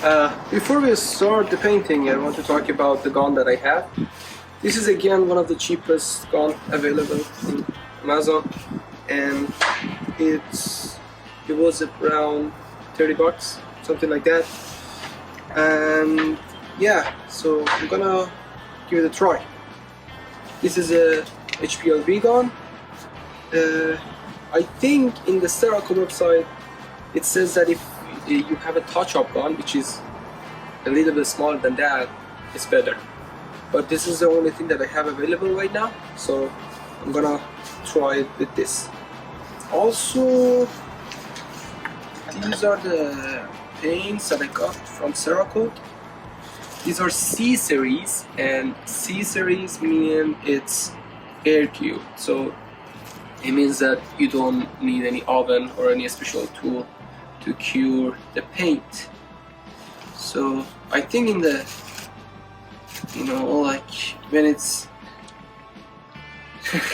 Before we start the painting, I want to talk about the gun that I have. This is again one of the cheapest gun available in Amazon, and it was around 30 bucks, something like that. And yeah, so I'm gonna give it a try. This is a HPLV gun. I think in the Cerakote website it says that if you have a touch-up gun, which is a little bit smaller than that, it's better. But this is the only thing that I have available right now, so I'm gonna try it with this. Also, these are the paints that I got from Cerakote. These are C series, and C series mean it's air cured, so it means that you don't need any oven or any special tool to cure the paint. So I think in the, like when it's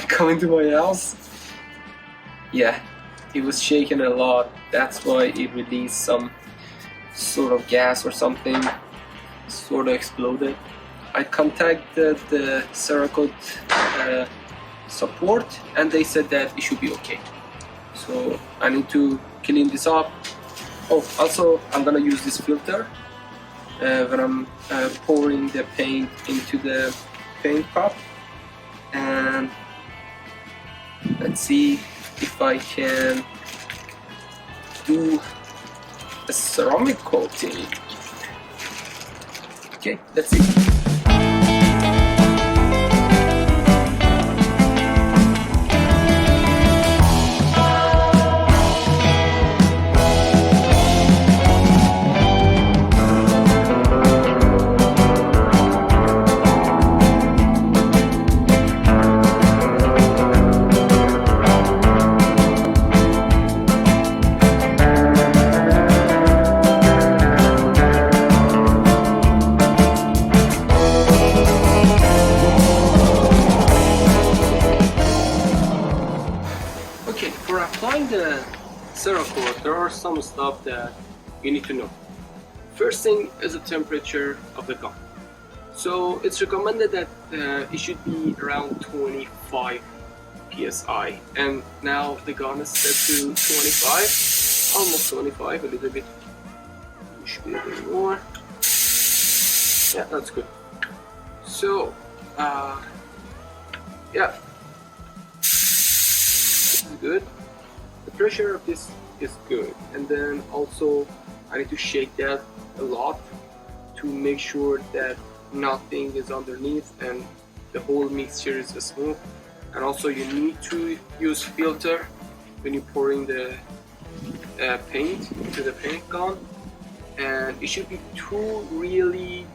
coming to my house, yeah, it was shaking a lot. That's why it released some sort of gas or something, sort of exploded. I contacted the Cerakote support, and they said that it should be okay. So I need to clean this up. Oh, also I'm gonna use this filter when I'm pouring the paint into the paint pot, and let's see if I can do a ceramic coating. Okay, let's see. Okay, for applying the Cerakote, there are some stuff that you need to know. First thing is the temperature of the gun. So it's recommended that it should be around 25 psi, and now the gun is set to 25, almost 25, a little bit. It should be a little more. Yeah, that's good. So, yeah. Good. The pressure of this is good, and then also I need to shake that a lot to make sure that nothing is underneath and the whole mixture is smooth. And also you need to use filter when you're pouring the paint into the paint gun, and it should be two really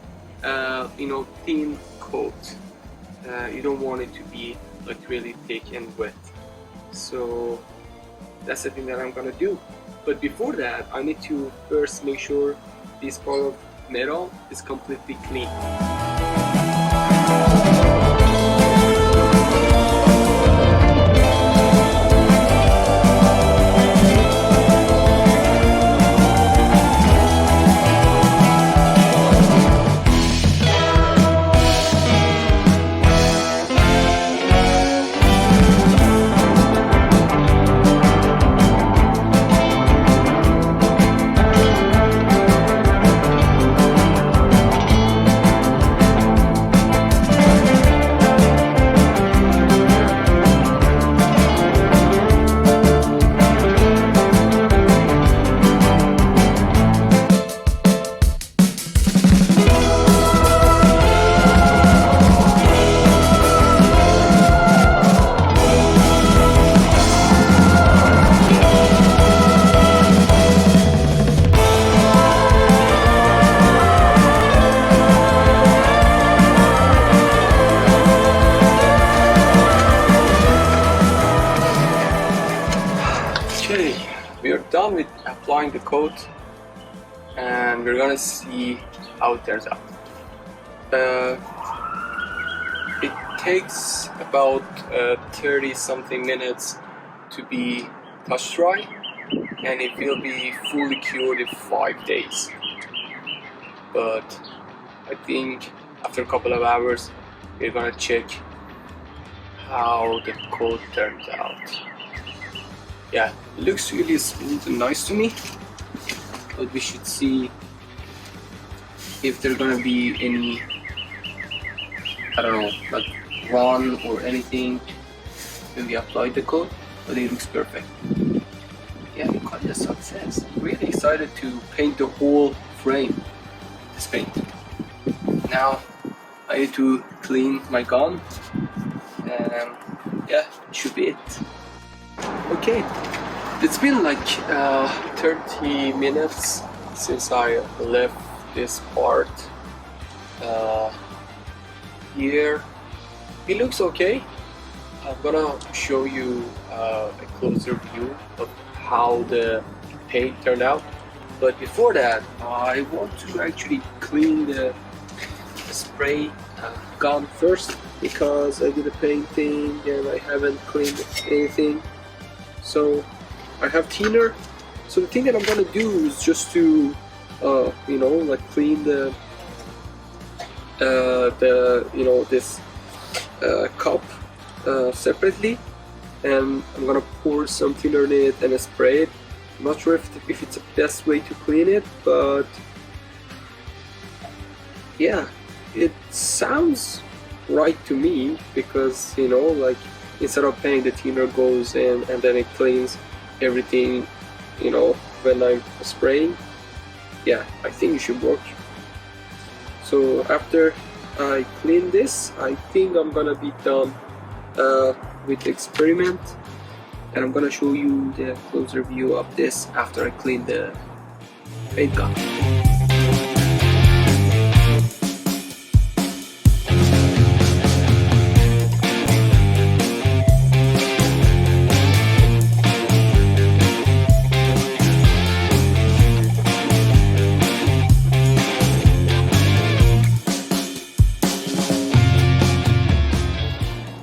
thin coat. You don't want it to be like really thick and wet. So that's the thing that I'm gonna do. But before that, I need to first make sure this part of metal is completely clean. Okay, we are done with applying the coat, and we're gonna see how it turns out. It takes about 30 something minutes to be touch dry, and it will be fully cured in 5 days. but I think after a couple of hours we're gonna check how the code turns out. Yeah, it looks really smooth and nice to me, but we should see if there's gonna be any, I don't know, like run or anything when we apply the code, but it looks perfect. Yeah, we got a success. I'm really excited to paint the whole frame, this paint. Now I need to clean my gun, and yeah, it should be it. Okay, it's been like 30 minutes since I left this part. Here it looks okay. I'm gonna show you a closer view of how the paint turned out, but before that I want to actually clean the spray gun first, because I did a painting and I haven't cleaned anything. So I have thinner. So the thing that I'm gonna do is just to you know, like clean the you know, this cup separately, and I'm gonna pour some thinner in it and spray it. I'm not sure if it's the best way to clean it, but yeah, it sounds right to me, because you know, like instead of paying, the thinner goes in and then it cleans everything, you know, when I'm spraying. Yeah, I think it should work. So after I clean this, I think I'm gonna be done with the experiment, and I'm gonna show you the closer view of this after I clean the paint gun.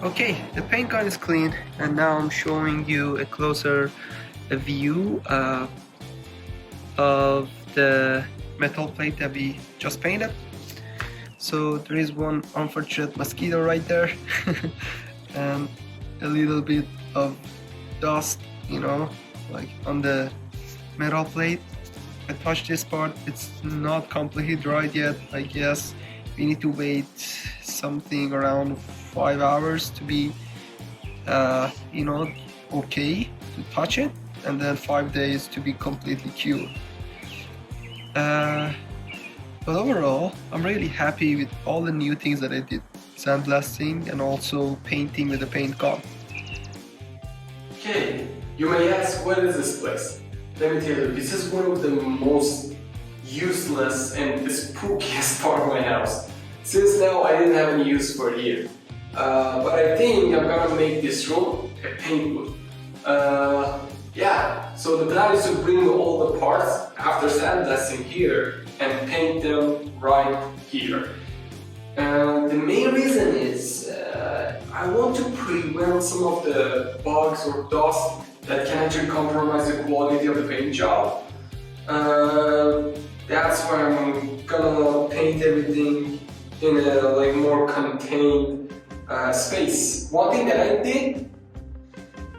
Okay, the paint gun is clean, and now I'm showing you a closer view of the metal plate that we just painted. So there is one unfortunate mosquito right there and a little bit of dust, you know, like on the metal plate. I touched this part, it's not completely dried yet. I guess we need to wait something around 5 hours to be you know, okay to touch it, and then 5 days to be completely cured. But overall I'm really happy with all the new things that I did, sandblasting and also painting with the paint gun. Okay, you may ask, what is this place? Let me tell you, this is one of the most useless and the spookiest part of my house. Since now I didn't have any use for it here. But I think I'm gonna make this room a paint booth. Yeah, so the plan is to bring all the parts after sandblasting here and paint them right here. The main reason is I want to prevent some of the bugs or dust that can actually compromise the quality of the paint job. That's why I'm gonna paint everything in a like more contained space. One thing that I did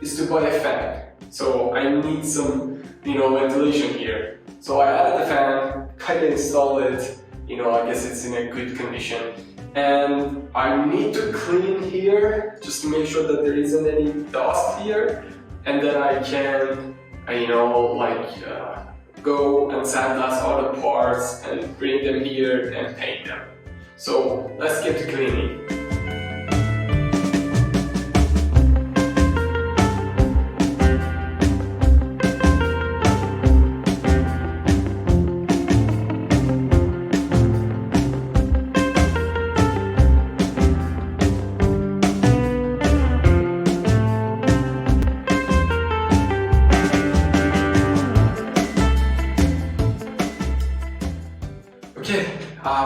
is to buy a fan. So I need some, you know, ventilation here. So I added the fan, kind of installed it. You know, I guess it's in a good condition. And I need to clean here just to make sure that there isn't any dust here. And then I can, you know, like go and sandblast all the parts and bring them here and paint them. So let's get to cleaning.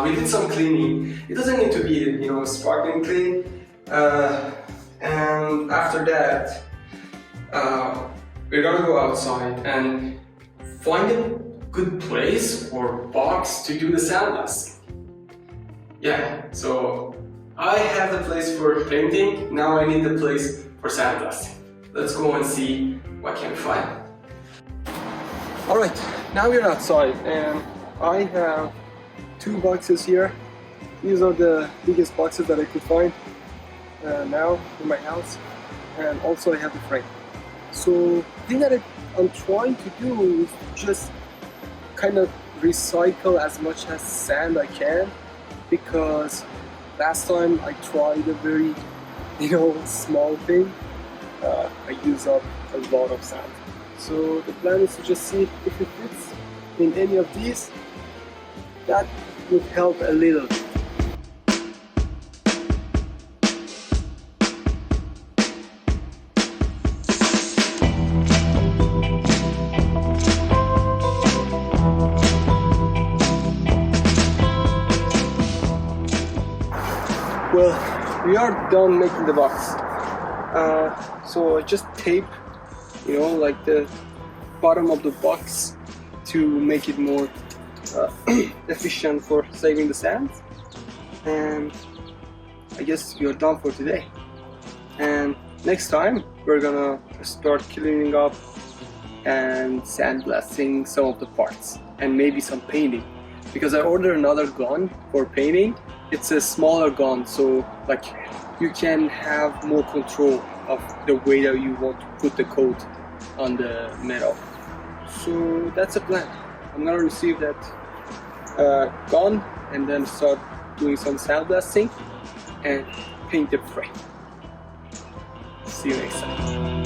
We did some cleaning. It doesn't need to be, you know, sparkling clean. And after that, we're gonna go outside and find a good place or box to do the sandblasting. Yeah, so I have the place for painting, now I need the place for sandblasting. Let's go and see what can we find. Alright, now we're outside and I have 2 boxes here. These are the biggest boxes that I could find now in my house, and also I have the frame. So the thing that I'm trying to do is just kind of recycle as much as sand I can, because last time I tried a very small thing, I used up a lot of sand. So the plan is to just see if it fits in any of these. That would help a little bit. Well, we are done making the box. So I just tape, like the bottom of the box to make it more efficient for saving the sand. And I guess you're done for today. And next time we're gonna start cleaning up and sandblasting some of the parts and maybe some painting, because I ordered another gun for painting. It's a smaller gun, so like you can have more control of the way that you want to put the coat on the metal. So that's a plan. I'm gonna receive that gun and then start doing some sandblasting and paint the frame. See you next time.